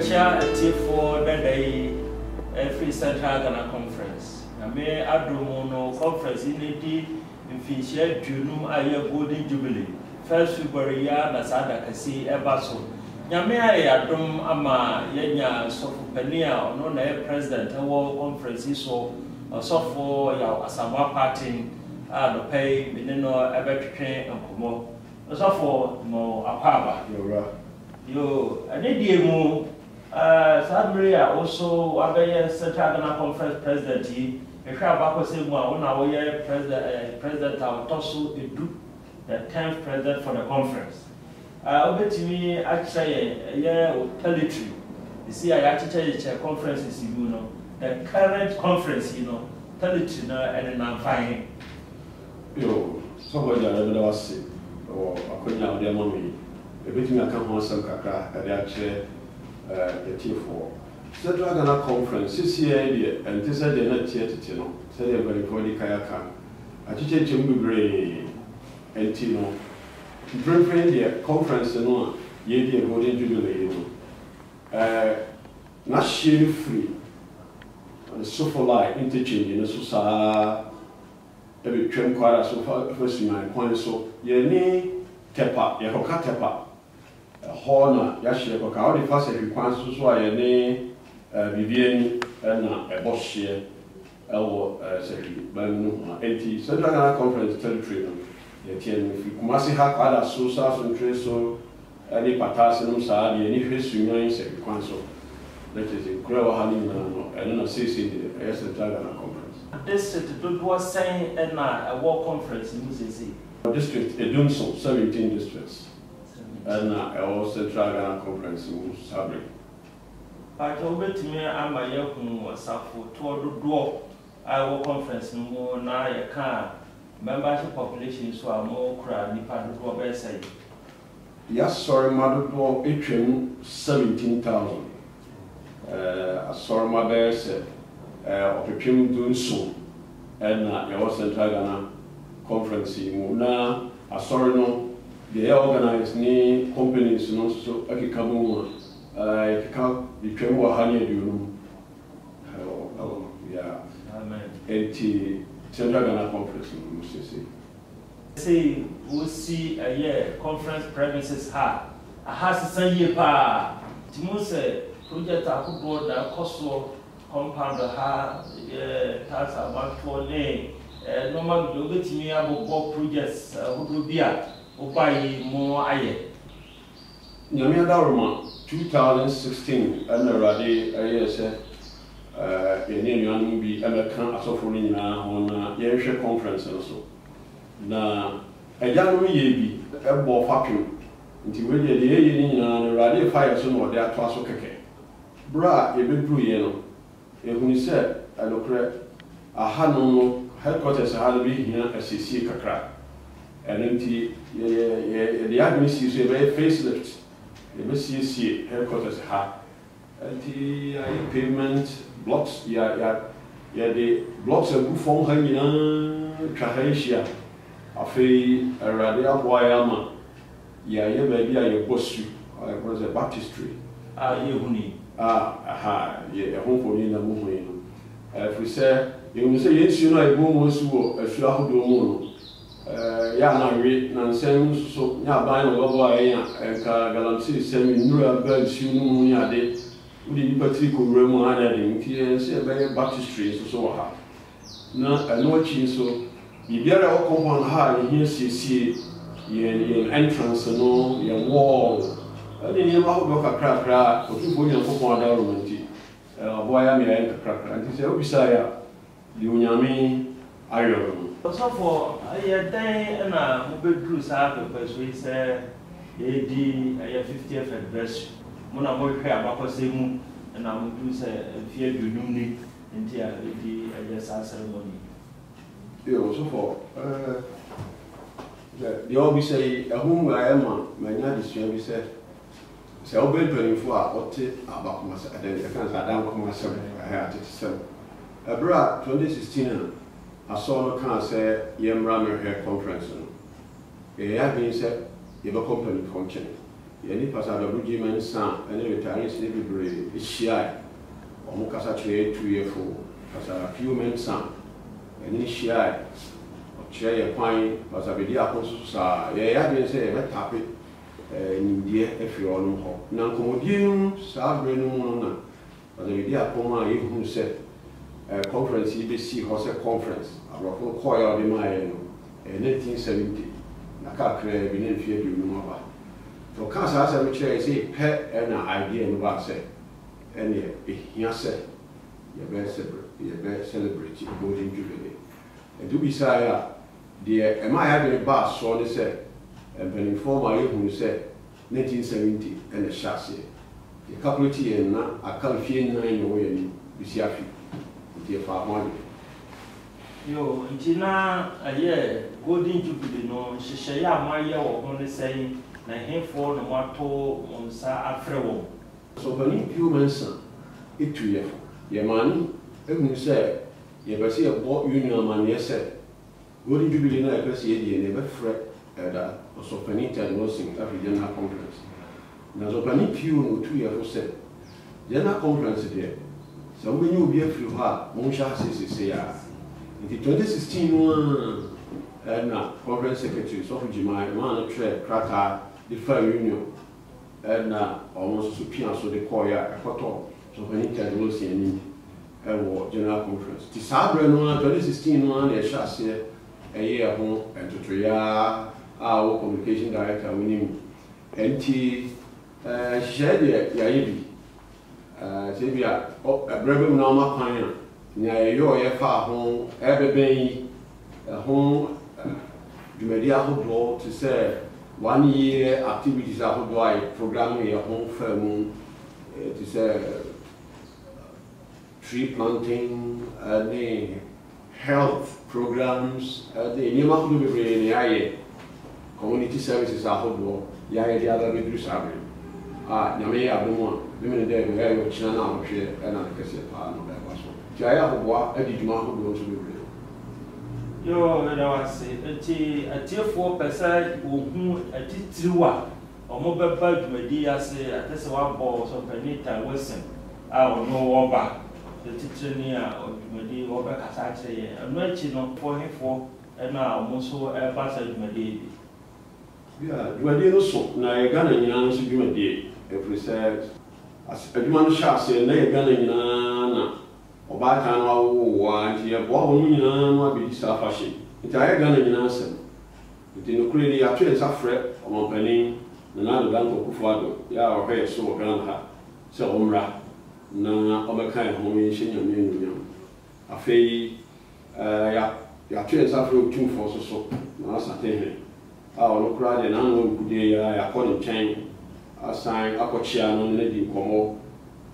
chair for that day Free Central Ghana Conference. I may add no conference in the Finchia Junum Aya Golden Jubilee. 1st February, Nasada Kasi Ebaso. Yamea Adum Ama Yenya Sofupenia or no president our conference so for your Asama party no pay Minino Ebetrain and Kumo. So for no Apaba. Yo, I need you. Sabria also Abaya Central Ghana Conference President. If you have a say one, our President Tosu Edu, the 10th President for the conference. Over to me, actually, territory. You see, I actually check conferences, you know, the current conference, you know, territory, and I'm fine. Yo, somebody I never say, or I couldn't have their money. Everything I come on some kaka, and actually. The T4 Central Ghana Conference this year and this is the next year to know say they very body kayaka I teach him be and tino bring the conference no ye the golden jubilee na share free and so for like interchange in so sa every train kwara so first my point so ye ni tepa ye hoka tepa Horna, Yashia, how the first requires so I any Vivian and a boss here, Elwo, Secretary, Central Ghana Conference territory. Yet, if you Kumasi have other sources and trace so any potassium, Saadi, any fish remains a council. That is in Crowell Honey and a CC, the Central Ghana Conference. This was saying a war conference in Mississippi. District, Edunso, 17 districts. And also Central Ghana Conference in Sabri. But over to me, I'm a young Safo toward the door. Our conference no now you can membership population so I'm more crowd Nipa do bedside. Yes, sorry, Mother Door 17,000. Sorry, my bear said, Opportunity doing so. And your Central Ghana Conference in now, sorry, no. They organize any companies, you know, so I can come I can't be trained what honey do. Yeah. Amen. 80 Central Ghana Conference, say, we'll see a year conference premises ha. A has a year pa. Timose, project I could go that cost compound ha, tax about 4 days. Normal, you get me about projects, who will be at. Opai more aye. Nyamia Daruma 2016 and already I said be American Asofoni on Yerisha conference also. Na a young ye be a ball fapping until we did the yen and already fire soon or their twasso keke. Bra, a big blue yellow. If we said, I look a Hano headquarters had be here as a sea crack. And empty, the admin is a very facelift. The BCC headquarters ha. And the pavement blocks, the blocks of good form hanging on Trahasia. A fay a radial boyama. Maybe I boss you. I was a baptistry. You aha, a home for you in the movement. If we say, you say, yes, you know, a boom was a flower do. Na we na nsem so nya ban no go ayan enka galamsey semi nura ba siu no mu ya de udi ni patri ko wura mu ana de nti ense be baptistry so ha na ano chi so bibiara o compound ha ni here sie ye entrance no ye wall ani ni ma ho do kakra o tu fo nya ko pon da romanti boy am ya kakra nti se obisa ya di unyame ayo. So for a day and a mobile South because we say AD 50th anniversary. Mona more care about Semu and I would do say fear you need into the ceremony. So for the always say a whom I am, my name is said. So I'll be 24 what about myself. I don't myself. I had to sell. Abroad 2016. I saw no can say Yamram hair conference. It had been said, you have a company function. yɛne Pastor Adabuji Mensah ɛne retirees ne bebree ahyia ɔmo kasa kyerɛ 2 years for Pastor Pio Mensah ɛne hyia ɔkyerɛ yɛ kwan Pastor Bedi Akonso saa yɛyɛ adwene sɛ yɛbɛtape nimdeɛ afiri ɔno hɔ na nkɔmmɔdie no saa berɛ no mu no na Pastor Bedi Akonso a yɛhunu sɛ conference yi bɛsi hɔ sɛ conference aborɔfo kɔɔyɛ ɔde maa yɛ no 1970 na kakra bi ne mfeɛ aduonum aba to ka saa sɛ mekyerɛ sɛ pɛ na idea no ba sɛ ɛne ehia sɛ yɛbɛ celebrate Golden Jubilee ɛdu bi saa ya deɛ ɛma yɛ de ba so ne sɛ mpanimfoɔ ma yɛhunu sɛ 1970 ɛna hyɛ aseɛ yɛ calculate yɛn na aka mfeɛ 9 na wɔyɛ ni bisi afi nti ɛfa ho ade yo nti na ayɛ Golden Jubilee no hyehyɛ a moayɛ wɔ ho ne sɛn na henfoɔ no moato mo nsa afrɛ wɔn so panin Pio Mensah etu yɛ yɛmane ehunu sɛ yɛbɛsɛ yɛbɔ union amanneɛ sɛ Golden Jubilee na yɛbɛsɛ yɛdeɛ ne yɛbɛfrɛ ɛda ɔsɔpanin Ted Wilson afiri General Conference na ɔsɔpanin Pio no otu yɛ fo sɛ General Conference deɛ sɛ wobɛnyɛ obi afiri hɔ a monhyɛ ase sese a nti 2016 no ɛna Conference Secretary Sɔfo Gyimai maa no twerɛ krataa de fa union ɛna ɔmo nso so pia so de kɔɔyɛ a ɛkɔtɔ ɔsɔpanin Ted Wilson anim ɛwɔ General Conference ti saa berɛ no 2016 no na yɛhyɛ aseɛ ɛyɛ ho ntotoyɛ a wɔ communication director wɔnim nti hyehyɛ deɛ yɛayɛ bi sɛ bi a ɛberɛ bɛ mu na ɔma kwan a nea yɛyɛ ɔyɛ fa ho ɛbɛbɛn yi ho dwumadi ahodoɔ te sɛ 1 year activities ahodoɔ a program yɛ ho fa mu te sɛ tree planting ne health programs the nneɛma ahodoɔ bebree na yɛayɛ community services ahodoɔ yɛayɛ de aba bɛduru saa berɛ a nyame yɛ adom a memene dɛ bɛyɛ ɔkyena no a wɔhwɛ ɛna ne kɛseɛ paa no bɛɛba so nti ayɛ ahoboa adi dwuma ahodoɔ nso bebree yo ɛda wase nti atiefoɔ pɛ sɛ wɔhu atitiriw a ɔmo bɛba dwumadi ase atɛ sɛ wɔabɔ ɔsɔpanin Ted Wilson a ɔno wɔba titiri ni a dwumadi wɔbɛkasa akyerɛ yɛn ɛno akyi no fɔhefoɔ ɛna ɔmo nso ɛba sa dwumadi bi dwumadi no so na yɛ Ghana nyinaa nso dwumadi ɛfiri sɛ adwuma no hyɛ aseɛ na yɛ Ghana nyinaa na ɔbaatan no awowoa nti yɛboa wɔn nyinaa no abɛdi saa afahyɛ nti ayɛ Ghana nyinaa asɛm nti nokorɛ ni yɛato yɛn nsa frɛ ɔmampanin Nana Addo Dankwa Akufo-Addo yɛ a ɔhwɛ yɛ so wɔ Ghana ha sɛ ɔmmra na ɔbɛka yɛn ho yɛnhyɛ nyame anuonyam afei yɛato yɛn nsa frɛ otumfoɔ so na Asantehene a ɔno koraa deɛ n'ano nkudeɛ yɛ yɛakɔ ne nkyɛn asan akɔkyea no ne di nkɔmmɔ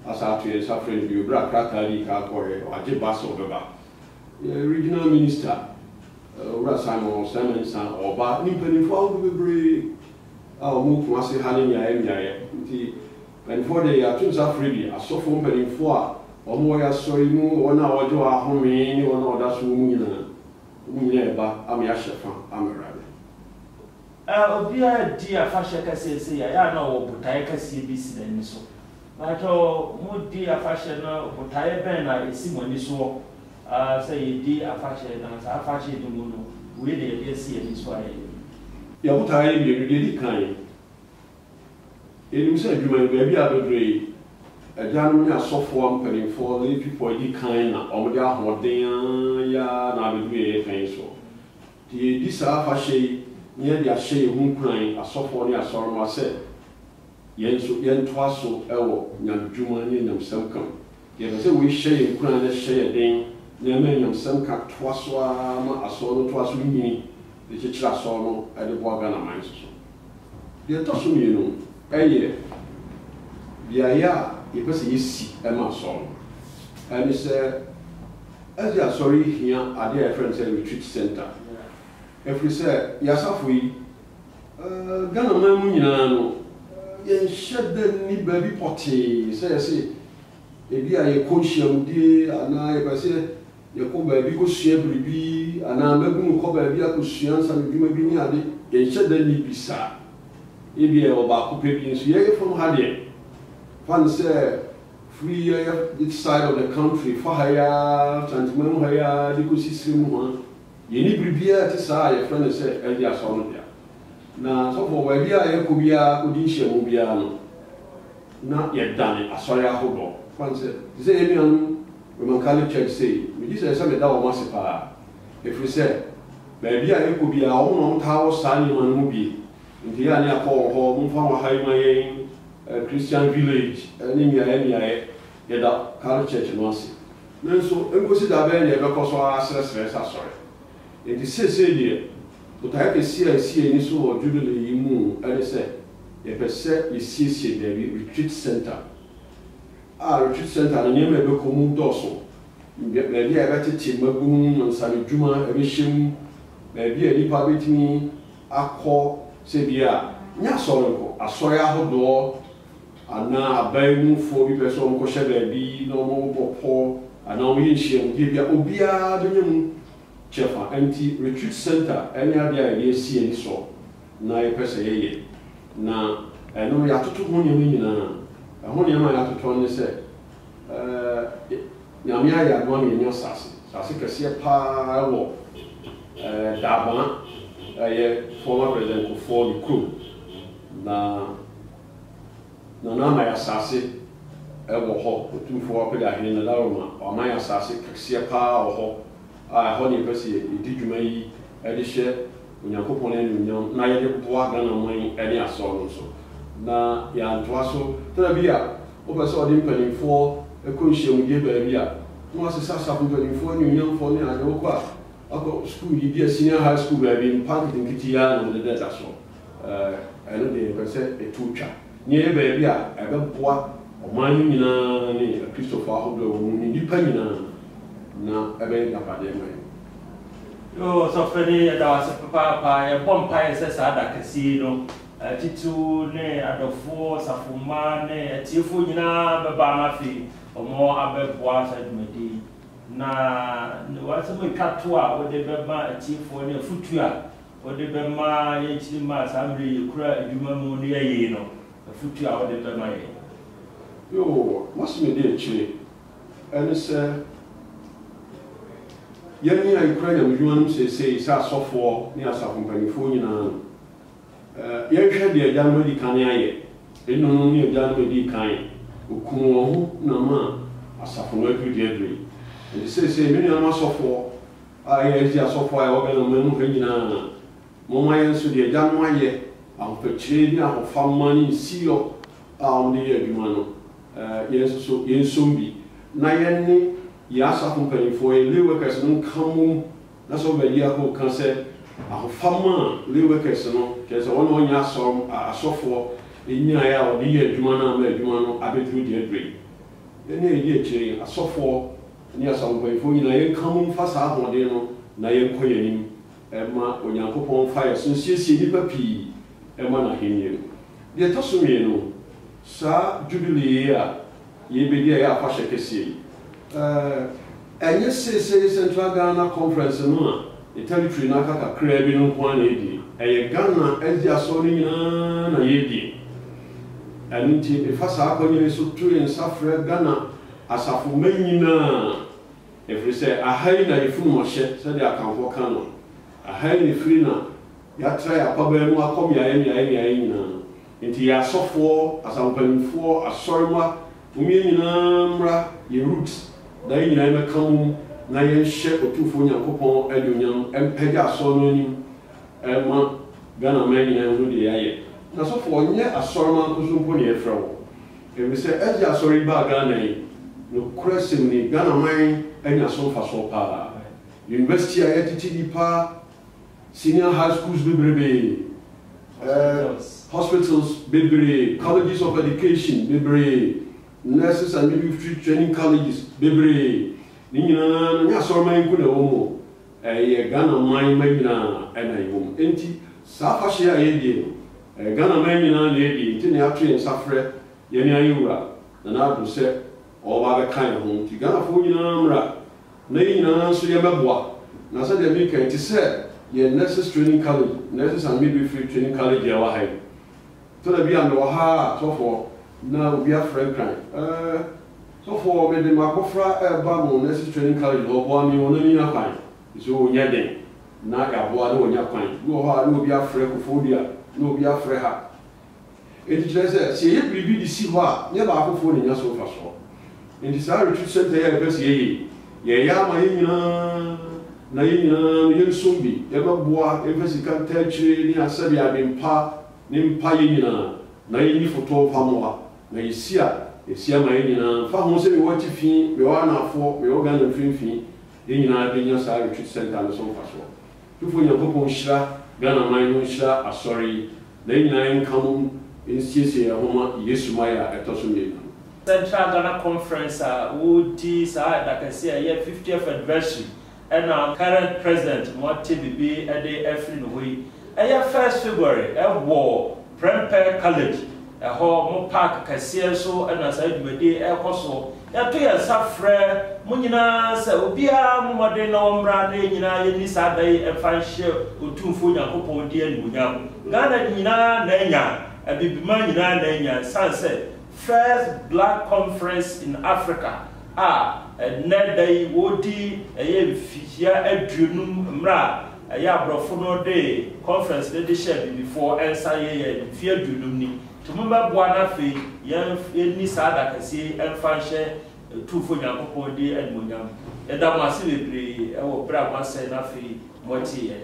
asa ato yɛn nsa frɛ no bio berɛ a krataa di ka akɔyɛ ɔagye ba sɛ ɔbɛba regional minister owura Simon Mensah ɔba ne mpanimfoɔ ahodoɔ bebree a ɔmo kuma ase ha ne nyaeɛ nti mpanimfoɔ de yɛato nsa frɛ bi asɔfoɔ mpanimfoɔ a ɔmo wɔyɛ asɔre mu wɔn a wɔgye wɔ ahome ne wɔn a ɔda so mu nyinaa ɛba ama yɛahyɛ fa ama obiara di afahyɛ kɛseɛ sɛ yɛayɛ a na ɔwɔ botaeɛ kɛseɛ bi si n'ani so bakyɛ mo di afahyɛ no botaeɛ bɛn na ɛsi mo ani soɔ sɛ yɛdi afahyɛ na saa afahyɛ no mu no wei de yɛde asi ani so ayɛ yɛbotaeɛ mmienu deɛ di kan yɛnim sɛ adwuma baabi a bebree agyanom ne asɔfoɔ mpanimfoɔ ne people di kan na ɔmode ahoɔden ya na abɛduru yɛyɛ kan so nti yɛdi saa afahyɛ yi ne yɛde ahyɛ yɛn ho nkuran asɔfoɔ ne asɔroma sɛ yɛntoa so ɛwɔ nyamdwuma ne nyamsɛm kam yɛpɛ sɛ wɔhyɛ yɛn nkuran ne hyɛ yɛ den na ɛma nyamsɛm ka toa so a ma asɔr no toa so nyini de kyekyere asɔr no ɛde boa Ghana man so deɛ ɛtɔ so mmienu ɛyɛ beaeɛ a yɛpɛ sɛ yɛsi ɛma asɔr no ɛne sɛ ɛde asɔr yi hia adeɛ a yɛfrɛ no sɛ retreat center ɛfiri sɛ yɛasafo yi Ghana man mu nyinaa no yɛnhyɛ da ni baabi pɔtee sɛ yɛsɛ ebi a yɛkɔ nhyiamdie anaa yɛpɛ sɛ yɛkɔ baabi kɔsua biribi anaa mɛbu mu kɔ baabi akɔsua nsa ne dwuma bi ne ade yɛnhyɛ da ni bi saa ebi e oba coupe bi nso ye from hade fan say free each side of the country for higher transmem higher the ecosystem ho ye ni bribia ti sa ye friend say e dia so no dia na so for we bia ye ko bia ko di hye mu bia no na ye dane asori ahodo fan say emian Roman Catholic Church say we just say me da o masipa if we say baby a ye ko bia o no ta o sa ni manu bi nti ya ni akọ ho mo fa wa hai ma ye Christian village ni mi aye ye da Catholic Church no ase nanso enkosi da be ne be ko so asresre sa sorry nti sese die uta ke si ni so o jubilee yi mu ene se ye pese ye si there retreat center retreat center na nyeme be ko mu doso baby a be tete magun nsane djuma e be hjem baby a nipa betimi akọ se bia nya sọrọ ko asọrọ ahodo ana abainu fo bi person ko hye baby no mo bopo ana o yin hye mu bia obia donyem chefa anti retreat center enya bia ye si ani so na ye pese ye na no ya tutu ho nyem nyina ho nyem ya tutu ne se nyame ya do am yenyo sase kese pa wo Daban former president for the crew na ma asase wo ho otumfo apeda hene na daroma o ma asase kese pa wo ho ho ni pese edi dwuma yi e de hye onyankopon na nyam na ye de boa Ghana man ene aso no so na ya ntoa so tena bia o pese o de mpanimfo e ko nhye mu de ba bia no asesa sa mpanimfo ni nyamfo ni ade wo kwa ako school yi bia senior high school ba bi park de kitia no de data so eno de pese etutwa ni e ba bia e be boa o man nyina ni Christopher ahodo wo ni nipa nyina na e be na pade mai yo so fani da wase papa e bompa se sa da kasi no titu ne adofo safuma ne atiefo nyina beba na fi omo abeboa sa dwumadi na wase mo kato a wode beba atiefo ne futu a wode bema ye chirima samri kura adwuma mu ne ye no futu a wode bema ye yo wase me de chire ene se yɛni a ikura ya mjuanu sese sa sofo ni asafo mpanifo nyina yɛhwɛ de agya di kan ayɛ eno ni agya di kan okumo ho na ma asafo no adudi aduri de sese me ni ama sofo a yɛ ji asofo a wɔbɛ no manu ka nyina mo ma yɛ nso de agya no ayɛ ampachire ni ahofamma ni sio a on de adwuma no yeso yensombi na yɛni ya asafo mpanimfo lewekers no kamu na so ba yi akọ kan se ahofama lewekers no ke se wono nya asofo enya ya o di adwuma na ma adwuma no abedru di adwei ene yi akiri asofo ni asafo mpanimfo nyina ye kamu fa sa ahode no na ye nkoyanim ma onyankopon fa ye so siesie nipa pi ma na henye de tosomie no sa jubilee a ye bedi ya afa hyekesie sese Central Ghana Conference no a territory na kaka kra bi no kwa na edi Ghana edi asori nyina na yedi anti e fasa akọnye so tu en safre Ghana asafo manyina every say ahai na ifunu mo hye se de akanfo kan no ahai ni free na ya try apaba mu akom ya nyina nti ya sofo asampanfo asorma umi nyina mra ye roots da nyina e mekam na ye hye otufo nyankopon adunyam empega so no nim ma Ghana man nyina no de yaye na so fo nye asorman ko so mpo ne efrewo e se eji asori ba Ghana yi no kresim ni Ghana man anya so fa so pa university a yetiti di pa senior high schools bebrebe hospitals bebrebe colleges of education bebrebe nurses and midwifery training colleges bebre ni nyina nya sorman ku na wo ye Ghana man magina ena yom enti sa fa hye a ye die Ghana man nyina na ye die enti na atwe safre ye ni ayura na adu se o ba be kan ho enti Ghana fo nyina mra na ye nyina so ye meboa na sa de bi kan ti se ye nurses training college nurses and midwifery training college ya wa hai so that be and ha so for now we are friend crime so for me the makofra bamo next training college or boy me only na kwan so nya den na ga boa na onya kwan go ha no be afre kofodia no be afre ha enti say se ye bibi di si ho a nya ba akofo ne nya so fa so enti sa retreat center ye be se ye ya ma yina na yina ye sombi ye ba boa e be si kan tachire ni asabi abimpa ni mpa yina na yini foto pamoa na yisia esia ma yina fa ho se be wati fi be wa na afo be organ na finfin yina be nya sa retreat center no so fa so tufo nya popo nshira gana man no nshira asori na yina nkamu nsiesie homa yesu maya etoso me Central Ghana Conference would sa dakasi a 50th anniversary and our current president Moti Bibi Ede Efrin Hui a 1st February a war Prempeh College a home park kasiya so and as I do a koso ya to ya safre munyina sa obia momode na omra na nyina ye ni sadai e fanhye otumfo yakopon de anunyam Ghana nyina na nya abibima nyina na nya sanse first black conference in Africa nedai wodi eye fihia adunum mra eye abrofo no de conference de share before ensa ye fia adunum ni tumba boa na fe ye ni sada kase enfanhye tufo yakopon de anunyam edamase bebre e wo bra kwase na fe moti ye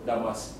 damase